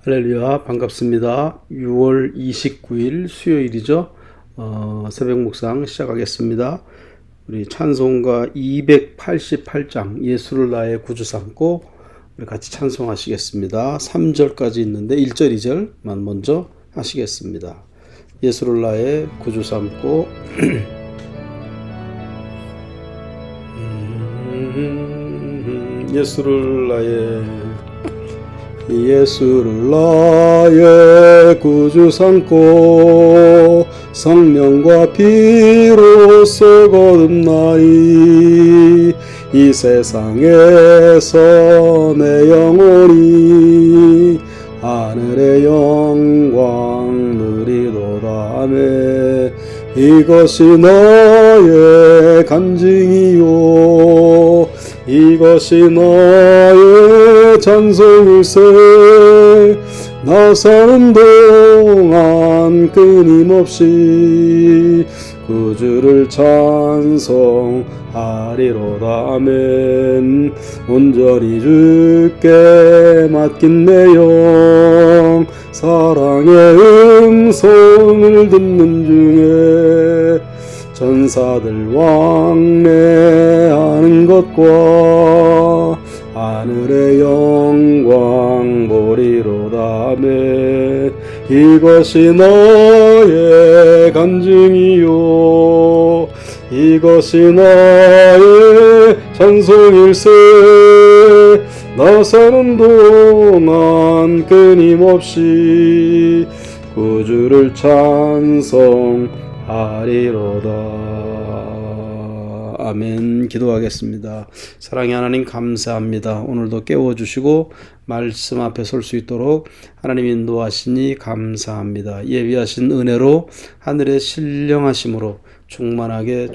할렐루야, 반갑습니다. 6월 29일 수요일이죠. 새벽 묵상 시작하겠습니다. 우리 찬송가 288장 예수를 나의 구주 삼고 우리 같이 찬송하시겠습니다. 3절까지 있는데 1절, 2절만 먼저 하시겠습니다. 예수를 나의 구주 삼고 예수를 나의 구주 삼고 성령과 피로써 거듭나리. 이 세상에서 내 영혼이 하늘의 영광 누리도다 하매 이것이 나의 간증이요 이것이 나의 찬송일세. 나 사는 동안 끊임없이 구주를 찬송하리로다. 아멘. 온전히 주께 맡긴 내 영 사랑의 음성을 듣는 중에 전사들 왕래하는 것과 하늘의 영광 보리로다. 아멘. 이것이 나의 간증이요 이것이 나의 찬송일세. 나 사는 동안 끊임없이 구주를 찬송하리로다. 아멘. 기도하겠습니다. 사랑의 하나님, 감사합니다. 오늘도 깨워주시고 말씀 앞에 설 수 있도록 하나님 인도하시니 감사합니다. 예비하신 은혜로 하늘의 신령하심으로 충만하게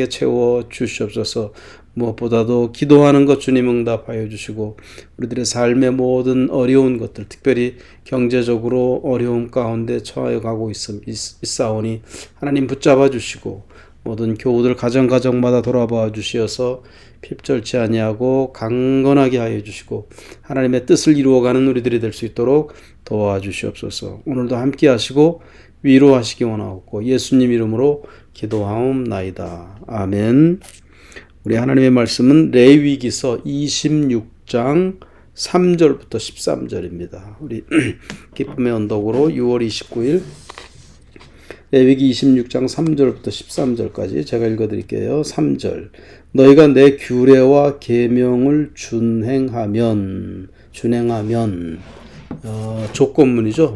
채워 주시옵소서. 무엇보다도 기도하는 것 주님 응답하여 주시고 우리들의 삶의 모든 어려운 것들, 특별히 경제적으로 어려움 가운데 처해 가고 있사오니 하나님 붙잡아 주시고 모든 교우들 가정마다 돌아봐 주시어서 핍절치 아니하고 강건하게 하여 주시고 하나님의 뜻을 이루어가는 우리들이 될 수 있도록 도와주시옵소서. 오늘도 함께 하시고 위로하시기 원하옵고 예수님 이름으로 기도하옵나이다. 아멘. 우리 하나님의 말씀은 레위기서 26장 3절부터 13절입니다. 우리 기쁨의 언덕으로 6월 29일 레위기 26장 3절부터 13절까지 제가 읽어드릴게요. 3절. 너희가 내 규례와 계명을 준행하면 조건문이죠.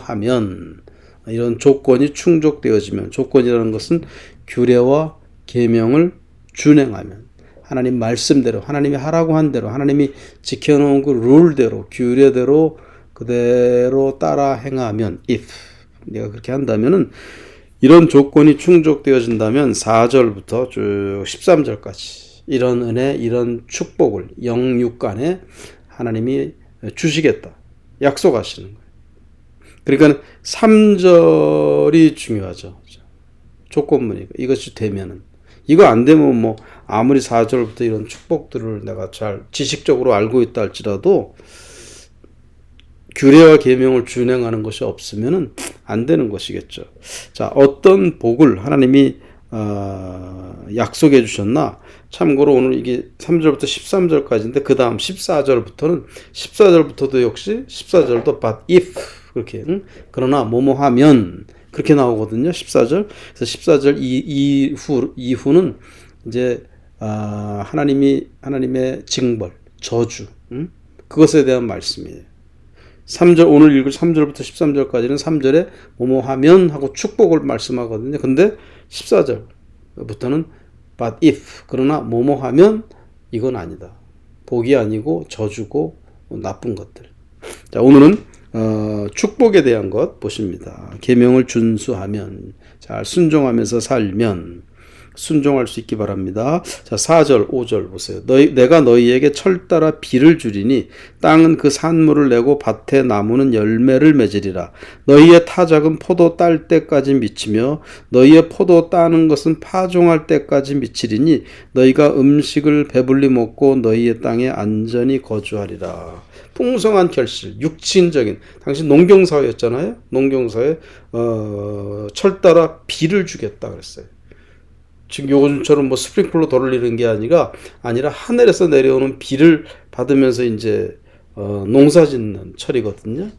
하면 이런 조건이 충족되어지면, 조건이라는 것은 규례와 계명을 준행하면, 하나님 말씀대로, 하나님이 하라고 한 대로, 하나님이 지켜놓은 그 룰대로, 규례대로 그대로 따라 행하면, if 내가 그렇게 한다면은, 이런 조건이 충족되어진다면 4절부터 쭉 13절까지 이런 은혜, 이런 축복을 영육간에 하나님이 주시겠다 약속하시는 거예요. 그러니까 3절이 중요하죠. 조건문이고 이것이 되면은, 이거 안 되면 아무리 4절부터 이런 축복들을 내가 잘 지식적으로 알고 있다 할지라도 규례와 계명을 준행하는 것이 없으면은 안 되는 것이겠죠. 자, 어떤 복을 하나님이 약속해 주셨나? 참고로 오늘 이게 3절부터 13절까지인데 그 다음 14절부터도 역시 14절도 but if 그렇게 그러나 하면 그렇게 나오거든요. 14절. 그래서 14절 이후는 이제 하나님의 징벌, 저주, 그것에 대한 말씀이에요. 3절, 오늘 읽을 3절부터 13절까지는 3절에 하면 하고 축복을 말씀하거든요. 근데 14절부터는 but if 그러나 하면 이건 아니다. 복이 아니고 저주고 나쁜 것들. 자, 오늘은 축복에 대한 것 보십니다. 계명을 준수하면, 잘 순종하면서 살면 순종할 수 있기 바랍니다. 자, 4절, 5절 보세요. 내가 너희에게 철 따라 비를 주리니 땅은 그 산물을 내고 밭의 나무는 열매를 맺으리라. 너희의 타작은 포도 딸 때까지 미치며 너희의 포도 따는 것은 파종할 때까지 미치리니 너희가 음식을 배불리 먹고 너희의 땅에 안전히 거주하리라. 풍성한 결실, 육신적인 당시 농경사회였잖아요. 농경사회 철따라 비를 주겠다 그랬어요. 지금 요즘처럼 뭐 스프링클러 돌리는 게 아니라 하늘에서 내려오는 비를 받으면서 이제 농사 짓는 철이거든요.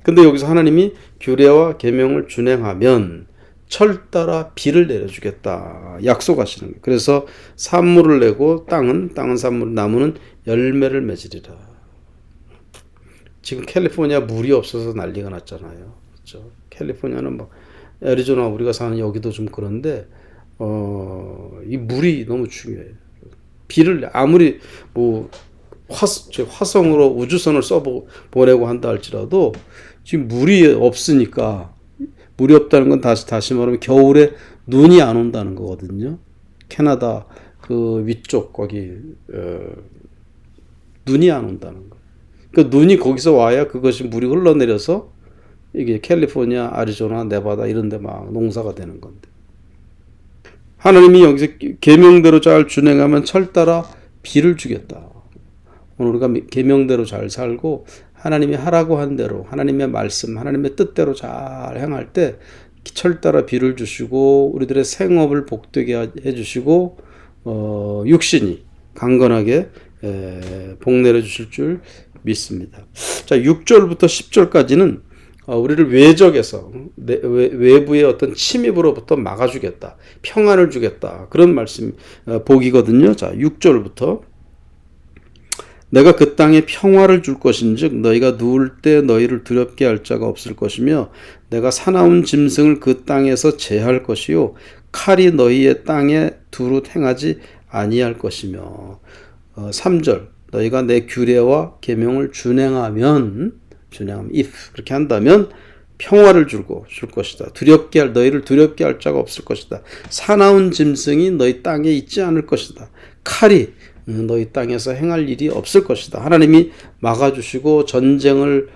근데 여기서 하나님이 규례와 계명을 준행하면 철 따라 비를 내려주겠다 약속하시는 거예요. 그래서 산물을 내고 땅은 산물, 나무는 열매를 맺으리라. 지금 캘리포니아 물이 없어서 난리가 났잖아요. 그렇죠? 캘리포니아는 막 애리조나 우리가 사는 여기도 좀 그런데 이 물이 너무 중요해요. 비를 아무리 뭐 화성으로 우주선을 보내고 한다 할지라도 지금 물이 없으니까 물이 없다는 건 다시 말하면 겨울에 눈이 안 온다는 거거든요. 캐나다 그 위쪽 거기 눈이 안 온다는 거. 그 눈이 거기서 와야 그것이 물이 흘러내려서 이게 캘리포니아, 아리조나, 네바다 이런 데 막 농사가 되는 건데. 하나님이 여기서 계명대로 잘 준행하면 철 따라 비를 주겠다. 오늘 우리가 계명대로 잘 살고 하나님이 하라고 한 대로 하나님의 말씀, 하나님의 뜻대로 잘 행할 때 철 따라 비를 주시고 우리들의 생업을 복되게 해주시고 육신이 강건하게 복내려 주실 줄 믿습니다. 자, 6절부터 10절까지는 우리를 외적에서 외부의 어떤 침입으로부터 막아주겠다. 평안을 주겠다. 그런 말씀 복이거든요. 자, 6절부터 내가 그 땅에 평화를 줄 것인즉 너희가 누울 때 너희를 두렵게 할 자가 없을 것이며 내가 사나운 짐승을 그 땅에서 제할 것이요 칼이 너희의 땅에 두루 행하지 아니할 것이며 3절 너희가 내 규례와 계명을 준행하면 if 그렇게 한다면 평화를 줄 것이다. 너희를 두렵게 할 자가 없을 것이다. 사나운 짐승이 너희 땅에 있지 않을 것이다. 칼이 너희 땅에서 행할 일이 없을 것이다. 하나님이 막아주시고 전쟁을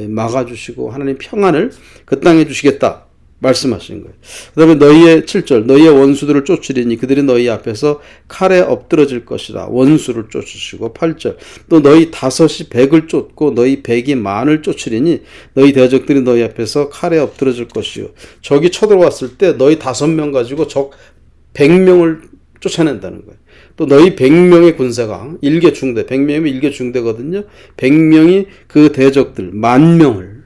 막아주시고 하나님 평안을 그 땅에 주시겠다 말씀하시는 거예요. 그 다음에 너희의 7절 너희의 원수들을 쫓으리니 그들이 너희 앞에서 칼에 엎드러질 것이라 원수를 쫓으시고 8절 또 너희 5이 100을 쫓고 너희 100이 만을 쫓으리니 너희 대적들이 너희 앞에서 칼에 엎드러질 것이요 적이 쳐들어왔을 때 너희 5명 가지고 적 100명을 쫓아낸다는 거예요. 또 너희 100명의 군사가 1개 중대 100명이면 1개 중대거든요. 100명이 그 대적들 10,000명을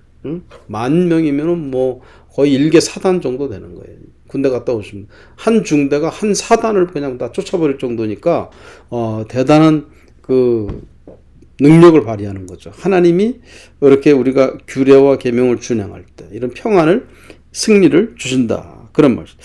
10,000명이면은 뭐 거의 1개 사단 정도 되는 거예요. 군대 갔다 오시면 한 중대가 한 사단을 그냥 다 쫓아버릴 정도니까 대단한 그 능력을 발휘하는 거죠. 하나님이 이렇게 우리가 규례와 계명을 준행할 때 이런 평안을 승리를 주신다. 그런 말이죠.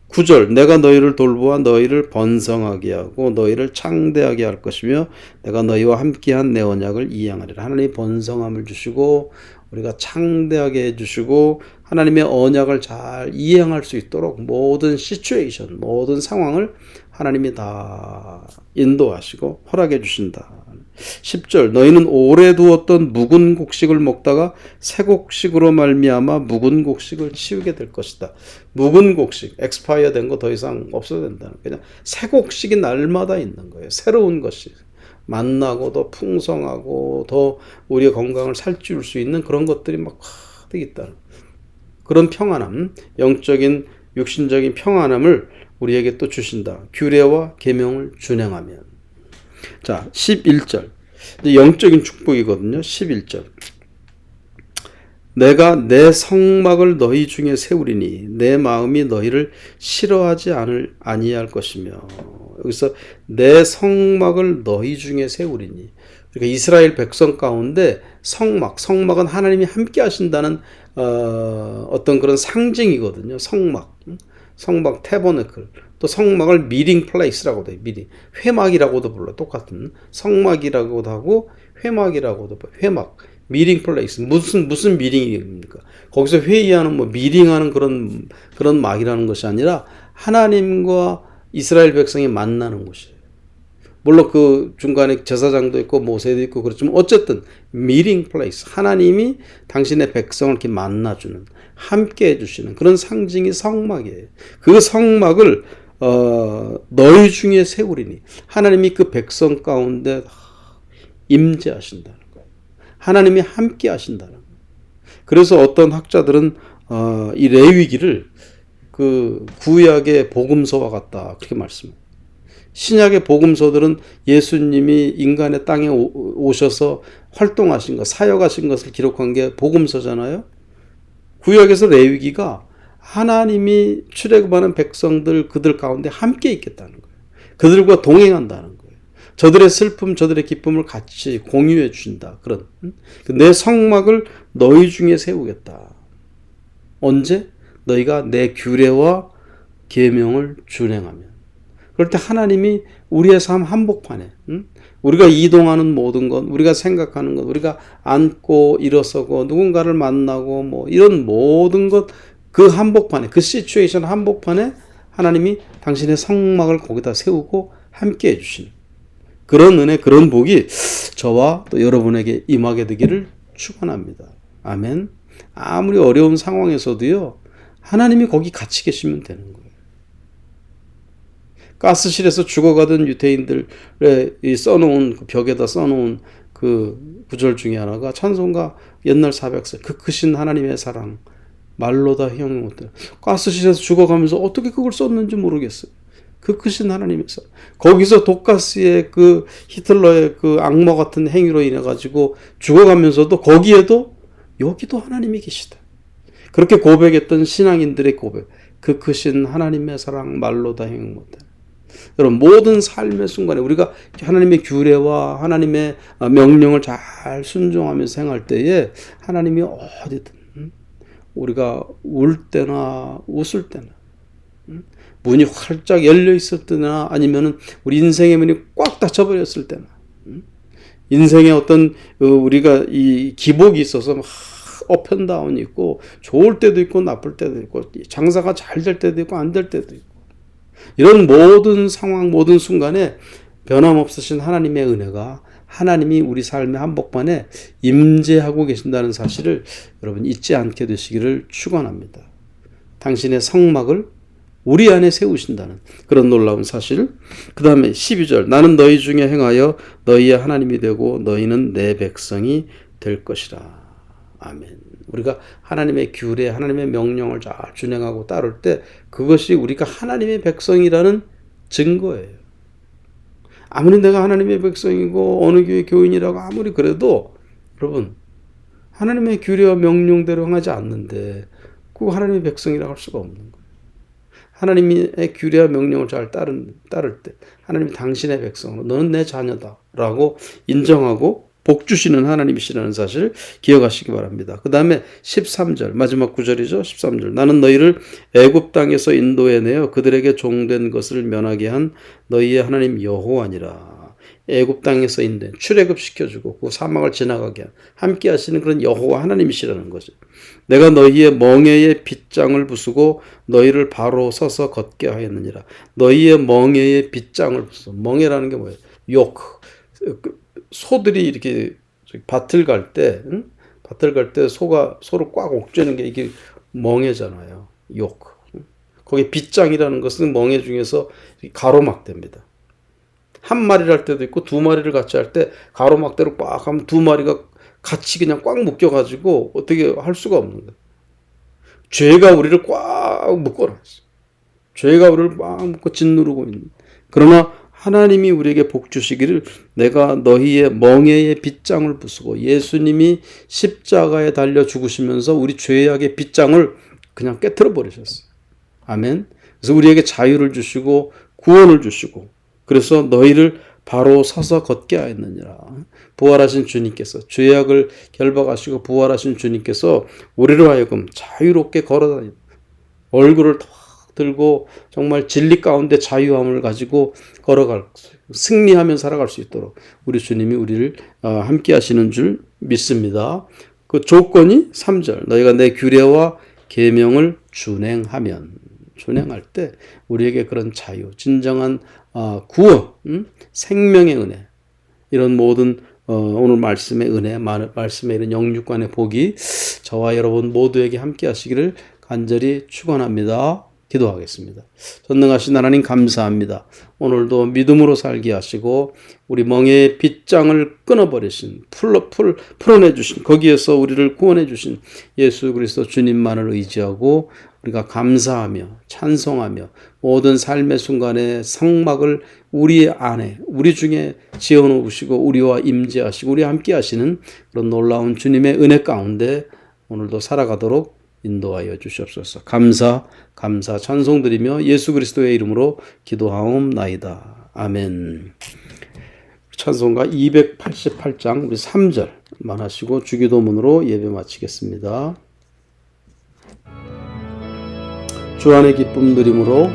9절 내가 너희를 돌보아 너희를 번성하게 하고 너희를 창대하게 할 것이며 내가 너희와 함께한 내 언약을 이행하리라. 하나님이 번성함을 주시고 우리가 창대하게 해주시고 하나님의 언약을 잘 이행할 수 있도록 모든 시츄에이션 모든 상황을 하나님이 다 인도하시고 허락해 주신다. 10절 너희는 오래 두었던 묵은 곡식을 먹다가 새 곡식으로 말미암아 묵은 곡식을 치우게 될 것이다. 묵은 곡식, 엑스파이어 된 거 더 이상 없어야 된다는 거예요. 새 곡식이 날마다 있는 거예요. 새로운 것이 맛나고 더 풍성하고 더 우리의 건강을 살찌울 수 있는 그런 것들이 막 가득 있다는 그런 평안함, 영적인 육신적인 평안함을 우리에게 또 주신다. 규례와 계명을 준행하면. 자, 11절. 영적인 축복이거든요. 11절. 내가 내 성막을 너희 중에 세우리니 내 마음이 너희를 싫어하지 아니할 것이며. 여기서 내 성막을 너희 중에 세우리니. 그러니까 이스라엘 백성 가운데 성막은 하나님이 함께 하신다는 어떤 그런 상징이거든요. 성막 태버너클. 또 성막을 미팅 플레이스라고도 해요. 회막이라고도 불러. 똑같은 성막이라고도 하고 회막이라고도 불러. 회막. 미팅 플레이스. 무슨 미팅입니까? 거기서 회의하는 미팅하는 그런 막이라는 것이 아니라 하나님과 이스라엘 백성이 만나는 곳이에요. 물론 그 중간에 제사장도 있고 모세도 있고 그렇지만 어쨌든 미팅 플레이스. 하나님이 당신의 백성을 이렇게 만나주는 함께 해주시는 그런 상징이 성막이에요. 그 성막을 너희 중에 세우리니 하나님이 그 백성 가운데 임재하신다는 거예요. 하나님이 함께 하신다는 거예요. 그래서 어떤 학자들은 이 레위기를 그 구약의 복음서와 같다 그렇게 말씀합니다. 신약의 복음서들은 예수님이 인간의 땅에 오셔서 활동하신 것, 사역하신 것을 기록한 게 복음서잖아요. 구약에서 레위기가 하나님이 출애굽하는 백성들 그들 가운데 함께 있겠다는 거예요. 그들과 동행한다는 거예요. 저들의 슬픔, 저들의 기쁨을 같이 공유해 주신다. 그런 내 성막을 너희 중에 세우겠다. 언제? 너희가 내 규례와 계명을 준행하면. 그럴 때 하나님이 우리의 삶 한복판에 우리가 이동하는 모든 것, 우리가 생각하는 것, 우리가 앉고 일어서고 누군가를 만나고 뭐 이런 모든 것 그 한복판에, 그 시츄에이션 한복판에 하나님이 당신의 성막을 거기다 세우고 함께 해주시는 그런 은혜, 그런 복이 저와 또 여러분에게 임하게 되기를 축원합니다. 아멘. 아무리 어려운 상황에서도요, 하나님이 거기 같이 계시면 되는 거예요. 가스실에서 죽어가던 유대인들의 써놓은 그 벽에다 써놓은 그 구절 중에 하나가 찬송가 옛날 400절 그 크신 하나님의 사랑 말로 다 형용 못해. 가스실에서 죽어가면서 어떻게 그걸 썼는지 모르겠어요. 그 크신 하나님의 사랑. 거기서 독가스의 그 히틀러의 그 악마 같은 행위로 인해 가지고 죽어가면서도 거기에도 여기도 하나님이 계시다. 그렇게 고백했던 신앙인들의 고백. 그 크신 하나님의 사랑 말로 다 형용 못해. 여러분 모든 삶의 순간에 우리가 하나님의 규례와 하나님의 명령을 잘 순종하면서 행할 때에 하나님이 어디든 우리가 울 때나 웃을 때나 문이 활짝 열려 있을 때나 아니면은 우리 인생의 문이 꽉 닫혀버렸을 때나 인생에 어떤 우리가 이 기복이 있어서 막 업앤다운이 있고 좋을 때도 있고 나쁠 때도 있고 장사가 잘 될 때도 있고 안 될 때도 있고 이런 모든 상황 모든 순간에 변함없으신 하나님의 은혜가 하나님이 우리 삶의 한복판에 임재하고 계신다는 사실을 여러분 잊지 않게 되시기를 축원합니다. 당신의 성막을 우리 안에 세우신다는 그런 놀라운 사실. 그 다음에 12절 나는 너희 중에 행하여 너희의 하나님이 되고 너희는 내 백성이 될 것이라. 아멘. 우리가 하나님의 규례, 하나님의 명령을 잘 준행하고 따를 때 그것이 우리가 하나님의 백성이라는 증거예요. 아무리 내가 하나님의 백성이고 어느 교회 교인이라고 아무리 그래도 여러분 하나님의 규례와 명령대로 행하지 않는데 그 하나님의 백성이라고 할 수가 없는 거예요. 하나님의 규례와 명령을 잘 따를 때 하나님이 당신의 백성으로 너는 내 자녀다 라고 인정하고 복 주시는 하나님이시라는 사실을 기억하시기 바랍니다. 그 다음에 13절 마지막 구절이죠. 13절 나는 너희를 애굽 땅에서 인도해내어 그들에게 종된 것을 면하게 한 너희의 하나님 여호와니라. 애굽 땅에서 인도해 출애굽 시켜주고 그 사막을 지나가게 한 함께 하시는 그런 여호와 하나님이시라는 거죠. 내가 너희의 멍에의 빗장을 부수고 너희를 바로 서서 걷게 하였느니라. 너희의 멍에의 빗장을 부수. 멍에라는 게 뭐예요? 욕. 소들이 이렇게 밭을 갈 때, 소를 꽉 옥죄는 게 이게 멍에잖아요. 욕. 거기에 빗장이라는 것은 멍에 중에서 가로막대입니다. 한 마리를 할 때도 있고 두 마리를 같이 할 때 가로막대로 꽉 하면 두 마리가 같이 그냥 꽉 묶여가지고 어떻게 할 수가 없는 거예요. 죄가 우리를 꽉 묶어놨어요. 죄가 우리를 꽉 묶고 짓누르고 있는. 그러나 하나님이 우리에게 복 주시기를 내가 너희의 멍에의 빗장을 부수고 예수님이 십자가에 달려 죽으시면서 우리 죄악의 빗장을 그냥 깨트려 버리셨어요. 아멘. 그래서 우리에게 자유를 주시고 구원을 주시고 그래서 너희를 바로 서서 걷게 하였느니라. 부활하신 주님께서 죄악을 결박하시고 부활하신 주님께서 우리로 하여금 자유롭게 걸어다니는 얼굴을 들고 정말 진리 가운데 자유함을 가지고 걸어갈 승리하며 살아갈 수 있도록 우리 주님이 우리를 함께 하시는 줄 믿습니다. 그 조건이 3절 너희가 내 규례와 계명을 준행할 때 우리에게 그런 자유 진정한 구원 생명의 은혜 이런 모든 오늘 말씀의 은혜 말씀의 이런 영육간의 복이 저와 여러분 모두에게 함께 하시기를 간절히 축원합니다. 기도하겠습니다. 전능하신 하나님 감사합니다. 오늘도 믿음으로 살게 하시고 우리 멍에의 빗장을 끊어버리신 풀어내주신 거기에서 우리를 구원해주신 예수 그리스도 주님만을 의지하고 우리가 감사하며 찬송하며 모든 삶의 순간에 상막을 우리 안에 우리 중에 지어놓으시고 우리와 임재하시고 우리와 함께 하시는 그런 놀라운 주님의 은혜 가운데 오늘도 살아가도록 인도하여 주시옵소서. 감사 찬송드리며 예수 그리스도의 이름으로 기도하옵나이다. 아멘. 찬송가 288장 우리 3절만 하시고 주기도문으로 예배 마치겠습니다. 주 안의 기쁨 누림으로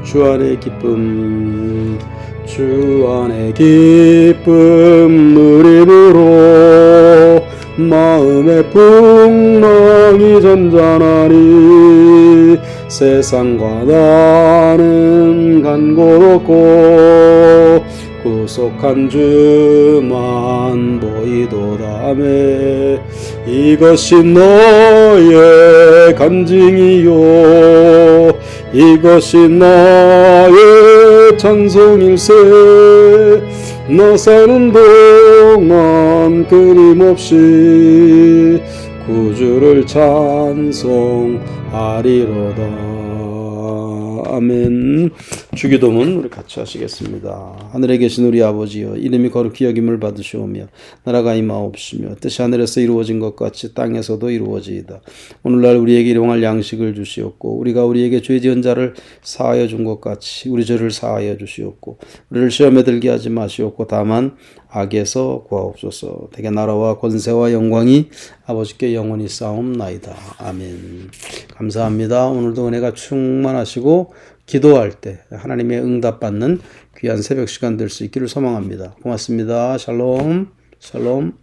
주 안의 기쁨 주 안의 기쁨 누림으로 마음의 풍랑이 잔잔하니 세상과 나는 간 곳 없고 구속한 주만 보이도다매 이것이 너의 간증이요 이것이 나의 찬송일세 너 사는 동안 끊임없이 구주를 찬송하리로다. 아멘. 주기도문 우리 같이 하시겠습니다. 하늘에 계신 우리 아버지여 이름이 거룩히 여김을 받으시오며 나라가 임하옵시며 뜻이 하늘에서 이루어진 것 같이 땅에서도 이루어지이다. 오늘날 우리에게 일용할 양식을 주시옵고 우리가 우리에게 죄 지은 자를 사하여 준 것 같이 우리 죄를 사하여 주시옵고 우리를 시험에 들게 하지 마시옵고 다만 악에서 구하옵소서. 대개 나라와 권세와 영광이 아버지께 영원히 싸움나이다. 아멘. 감사합니다. 오늘도 은혜가 충만하시고 기도할 때 하나님의 응답받는 귀한 새벽 시간 될 수 있기를 소망합니다. 고맙습니다. 샬롬. 샬롬.